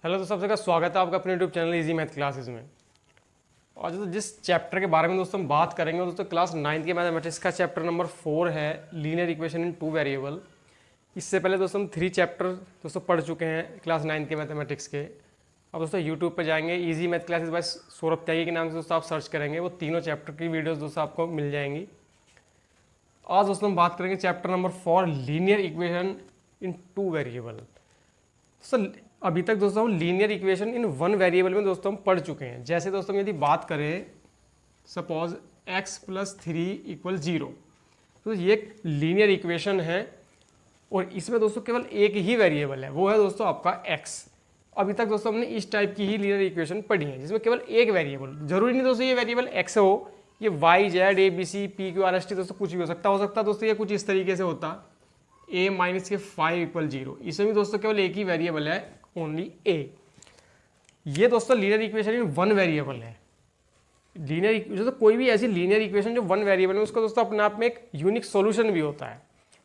Hello दोस्तों, सबका स्वागत है आपका अपने YouTube channel easy math classes में। और जो जिस चैप्टर के बारे में दोस्तों हम बात करेंगे दोस्तों क्लास 9 के मैथमेटिक्स का चैप्टर नंबर 4 है लीनियर इक्वेशन इन 2 वेरिएबल। इससे पहले दोस्तों हम 3 चैप्टर दोस्तों पढ़ चुके हैं क्लास 9 के मैथमेटिक्स के। अब दोस्तों यूट्यूब पर जाएंगे easy math classes by Saurabh Tyagi के नाम से दोस्तों आप सर्च करेंगे, वो तीनों चैप्टर की वीडियोज़ दोस्तों आपको मिल जाएंगी। आज दोस्तों हम बात करेंगे चैप्टर नंबर 4 लीनियर इक्वेशन इन 2 वेरिएबल। दोस्तों अभी तक दोस्तों हम लीनियर इक्वेशन इन 1 वेरिएबल में दोस्तों हम पढ़ चुके हैं। जैसे दोस्तों यदि बात करें सपोज x + 3 = 0, तो ये एक लीनियर इक्वेशन है और इसमें दोस्तों केवल एक ही वेरिएबल है, वो है दोस्तों आपका x। अभी तक दोस्तों हमने इस टाइप की ही लीनियर इक्वेशन पढ़ी है जिसमें केवल एक वेरिएबल, जरूरी नहीं दोस्तों ये वेरिएबल x हो, ये y z a b c p q r s t दोस्तों कुछ भी हो सकता दोस्तों ये कुछ इस तरीके से होता a - 5 = 0। इसमें भी दोस्तों केवल एक ही वेरिएबल है, ओनली a। ये दोस्तों लीनियर इक्वेशन इन 1 वेरिएबल है। लीनियर दोस्तों कोई भी ऐसी लीनियर इक्वेशन जो 1 वेरिएबल है उसका दोस्तों अपने आप में एक यूनिक सॉल्यूशन भी होता है।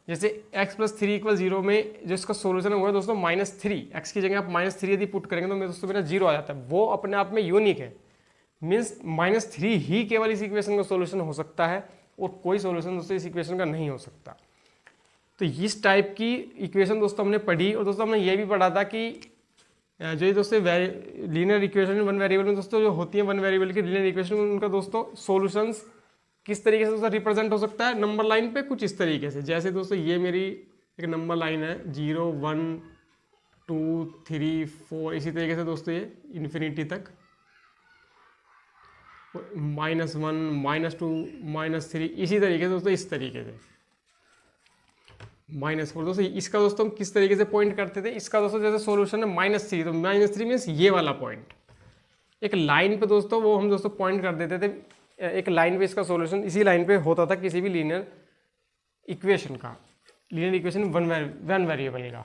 जैसे x + 3 = 0 में जो इसका सॉल्यूशन है वो है दोस्तों -3। x की जगह आप -3 यदि पुट करेंगे तो दोस्तों मेरा 0 आ जाता है, वो अपने आप में यूनिक है। मीन्स -3 ही केवल इस इक्वेशन का सॉल्यूशन हो सकता है और कोई सॉल्यूशन दोस्तों इस इक्वेशन का नहीं हो सकता। तो इस टाइप की इक्वेशन दोस्तों हमने पढ़ी और दोस्तों हमने ये भी पढ़ा था कि जो ये दोस्तों लीनियर इक्वेशन 1 वेरिएबल में दोस्तों जो होती है 1 वेरिएबल की लीनियर इक्वेशन, उनका दोस्तों सॉल्यूशंस किस तरीके से दोस्तों रिप्रेजेंट हो सकता है नंबर लाइन पे, कुछ इस तरीके से। जैसे दोस्तों ये मेरी एक नंबर लाइन है 0 1 2 3 4, इसी तरीके से दोस्तों ये इन्फिनिटी तक, -1 -2 -3, इसी तरीके से दोस्तों इस तरीके से -4। दोस्तों इसका दोस्तों हम किस तरीके से पॉइंट करते थे, इसका दोस्तों जैसे सॉल्यूशन है -3, तो -3 मीन्स ये वाला पॉइंट एक लाइन पे दोस्तों वो हम दोस्तों पॉइंट कर देते थे। एक लाइन पे इसका सॉल्यूशन इसी लाइन पे होता था किसी भी लीनियर इक्वेशन का, लीनियर इक्वेशन 1 वेरिएबल का।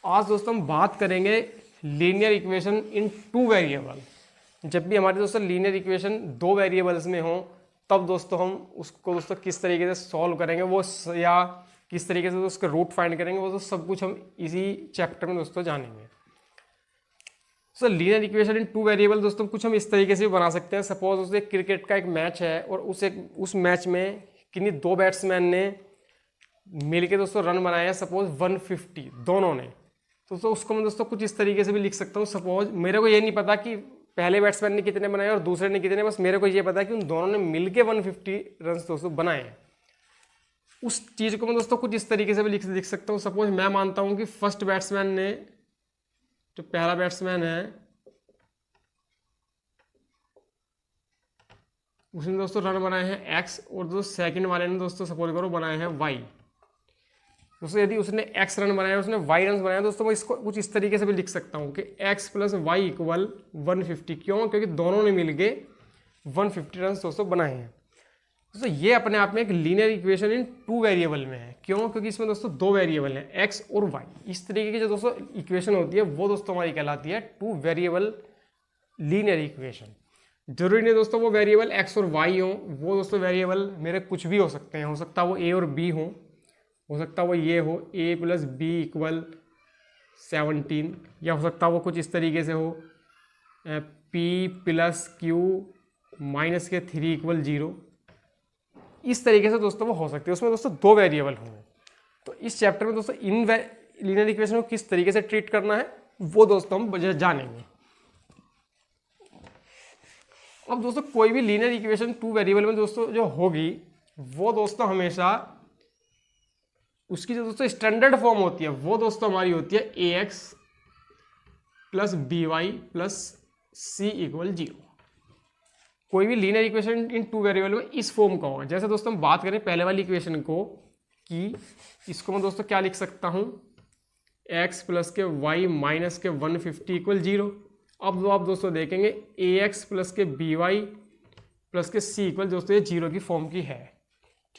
आज दोस्तों हम बात करेंगे लीनियर इक्वेशन इन 2 वेरिएबल। जब भी हमारे दोस्तों लीनियर इक्वेशन 2 वेरिएबल्स में हो तब दोस्तों हम उसको दोस्तों किस तरीके से सॉल्व करेंगे वो, या किस तरीके से उसका रूट फाइंड करेंगे, वो तो सब कुछ हम इसी चैप्टर में दोस्तों जानेंगे। सो लीनियर इक्वेशन इन 2 वेरिएबल दोस्तों कुछ हम इस तरीके से भी बना सकते हैं। सपोज दोस्तों एक क्रिकेट का एक मैच है और उस मैच में किन्हीं 2 बैट्समैन ने मिलके दोस्तों रन बनाए हैं सपोज 150 दोनों ने, तो उसको मैं दोस्तों कुछ इस तरीके से भी लिख सकता हूँ। सपोज मेरे को ये नहीं पता कि पहले बैट्समैन ने कितने बनाए और दूसरे ने कितने, बस मेरे को ये पता है कि उन दोनों ने मिलके 150 रन दोस्तों बनाए हैं। उस चीज़ को मैं दोस्तों कुछ इस तरीके से भी लिख सकता हूँ। सपोज मैं मानता हूँ कि फर्स्ट बैट्समैन ने, जो पहला बैट्समैन है, उसने दोस्तों रन बनाए हैं x और दोस्तों सेकंड वाले ने दोस्तों सपोज करो बनाए हैं y। दोस्तों यदि उसने x रन बनाया उसने y रन बनाया दोस्तों मैं इसको कुछ इस तरीके से भी लिख सकता हूँ कि x + y = 150। क्यों? क्योंकि दोनों ने मिलके 150 रन दोस्तों बनाए हैं। दोस्तों ये अपने आप में एक लीनियर इक्वेशन इन 2 वेरिएबल में है। क्यों? क्योंकि इसमें दोस्तों 2 वेरिएबल हैं x और y। इस तरीके की जो दोस्तों इक्वेशन होती है वो दोस्तों हमारी कहलाती है 2 वेरिएबल लीनियर इक्वेशन। जरूरी नहीं दोस्तों वो वेरिएबल x और y हो, वो दोस्तों वेरिएबल मेरे कुछ भी हो सकते हैं। हो सकता है वो a और b हो सकता है वो ये हो a + b = 17, या हो सकता है वो कुछ इस तरीके से हो p + q - 3 = 0। इस तरीके से दोस्तों वो हो सकती है, उसमें दोस्तों 2 वेरिएबल होंगे। तो इस चैप्टर में दोस्तों इन लीनियर इक्वेशन को किस तरीके से ट्रीट करना है वो दोस्तों हम जानेंगे। अब दोस्तों कोई भी लीनियर इक्वेशन 2 वेरिएबल में दोस्तों जो होगी वो दोस्तों हमेशा उसकी जो दोस्तों स्टैंडर्ड फॉर्म होती है वो दोस्तों हमारी होती है ax + by + c = 0। कोई भी लीनियर इक्वेशन इन 2 वेरिएबल में इस फॉर्म का होगा। जैसे दोस्तों हम बात करें पहले वाली इक्वेशन को, कि इसको मैं दोस्तों क्या लिख सकता हूँ, x + y - 150 = 0। अब आप दोस्तों देखेंगे ax + by + c = दोस्तों ये 0 की फॉर्म की है।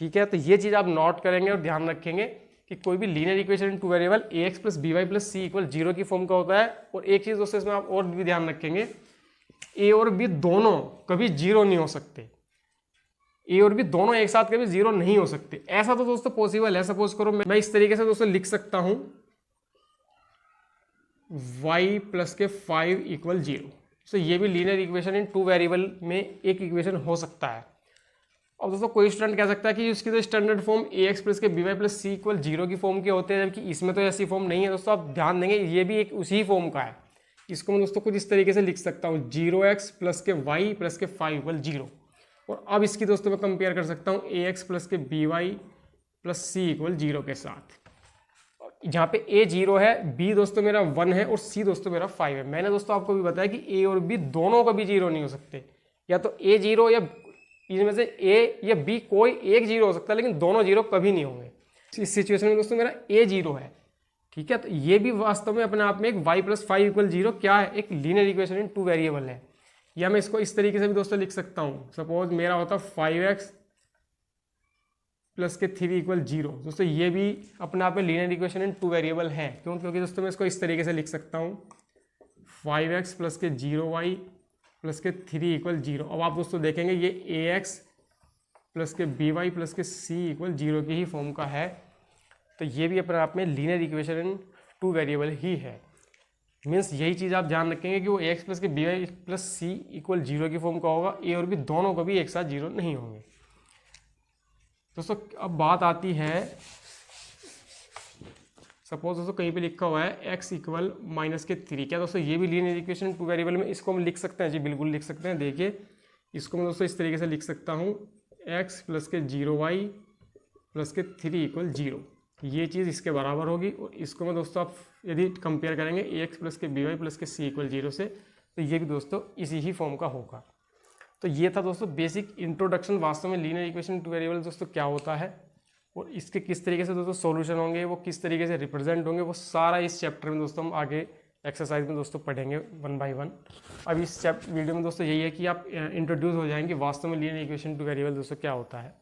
ठीक है, तो ये चीज़ आप नोट करेंगे और ध्यान रखेंगे कि कोई भी linear equation in 2 variable ax + by + c = 0 की फॉर्म का होता है। और एक चीज़ दोस्तों इसमें आप और भी ध्यान रखेंगे, a और b दोनों कभी 0 नहीं हो सकते। a और b दोनों एक साथ कभी 0 नहीं हो सकते। ऐसा तो दोस्तों पॉसिबल है। सपोज करो मैं इस तरीके से दोस्तों लिख सकता हूं y प्लस के 5 इक्वल 0। सो ये भी linear equation in two variable में एक इक्वेशन हो सकता है। अब दोस्तों कोई स्टूडेंट कह सकता है कि इसकी तो स्टैंडर्ड फॉर्म ए एक्स प्लस के बी वाई प्लस सी इक्वल 0 की फॉर्म के होते हैं, जबकि इसमें तो ऐसी फॉर्म नहीं है। दोस्तों आप ध्यान देंगे ये भी एक उसी फॉर्म का है। इसको मैं दोस्तों कुछ इस तरीके से लिख सकता हूँ 0x प्लस के वाई प्लस के 5 इक्वल 0। और अब इसकी दोस्तों मैं कंपेयर कर सकता हूँ ए एक्स प्लस के बी वाई प्लस सी इक्वल 0 के साथ। जहाँ पे ए 0 है, बी दोस्तों मेरा 1 है और सी दोस्तों मेरा 5 है। मैंने दोस्तों आपको भी बताया कि ए और बी दोनों कभी 0 नहीं हो सकते, या तो ए 0 या इनमें से ए या बी कोई एक 0 हो सकता है, लेकिन दोनों 0 कभी नहीं होंगे। इस सिचुएशन में दोस्तों मेरा ए 0 है, ठीक है। तो ये भी वास्तव में अपने आप में एक y प्लस 5 इक्वल 0 क्या है, एक linear equation in two variable है। या मैं इसको इस तरीके से भी दोस्तों लिख सकता हूँ, सपोज मेरा होता 5x प्लस के 3 इक्वल 0। दोस्तों ये भी अपने आप में linear equation in two variable है। क्यों? क्योंकि दोस्तों मैं इसको इस तरीके से लिख सकता हूँ 5x प्लस के 0y प्लस के 3 इक्वल 0। अब आप दोस्तों देखेंगे ये ax प्लस के by प्लस के c इक्वल 0 की ही फॉर्म का है। तो ये भी अपने आप में linear equation in two variable ही है। मीन्स यही चीज़ आप ध्यान रखेंगे कि वो ax प्लस के by प्लस c इक्वल 0 की फॉर्म का होगा। a और b दोनों कभी एक साथ 0 नहीं होंगे। दोस्तों अब बात आती है, सपोज दोस्तों कहीं पे लिखा हुआ है x इक्वल माइनस के 3। क्या दोस्तों ये भी लीनियर इक्वेशन टू वेरिएबल में इसको हम लिख सकते हैं? जी बिल्कुल लिख सकते हैं। देखिए इसको मैं दोस्तों इस तरीके से लिख सकता हूँ x प्लस के 0y प्लस के 3 इक्वल 0। ये चीज़ इसके बराबर होगी। और इसको मैं दोस्तों आप यदि कंपेयर करेंगे ax प्लस के by प्लस के c इक्वल 0 से, तो ये भी दोस्तों इसी ही फॉर्म का होगा। तो ये था दोस्तों बेसिक इंट्रोडक्शन वास्तव में लीनियर इक्वेशन टू वेरिएबल दोस्तों क्या होता है, और इसके किस तरीके से दोस्तों सॉल्यूशन होंगे, वो किस तरीके से रिप्रेजेंट होंगे, वो सारा इस चैप्टर में दोस्तों हम आगे एक्सरसाइज में दोस्तों पढ़ेंगे 1 बाय 1। अब इस वीडियो में दोस्तों यही है कि आप इंट्रोड्यूस हो जाएंगे वास्तव में लीनियर इक्वेशन टू वेरिएबल दोस्तों क्या होता है।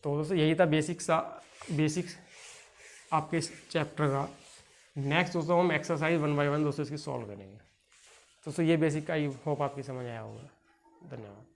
तो दोस्तों यही था बेसिक्स आपके इस चैप्टर का। नेक्स्ट दोस्तों हम एक्सरसाइज 1 बाय 1 दोस्तों इसकी सॉल्व करेंगे। दोस्तों ये बेसिक आई होप आपकी समझ आया होगा। धन्यवाद।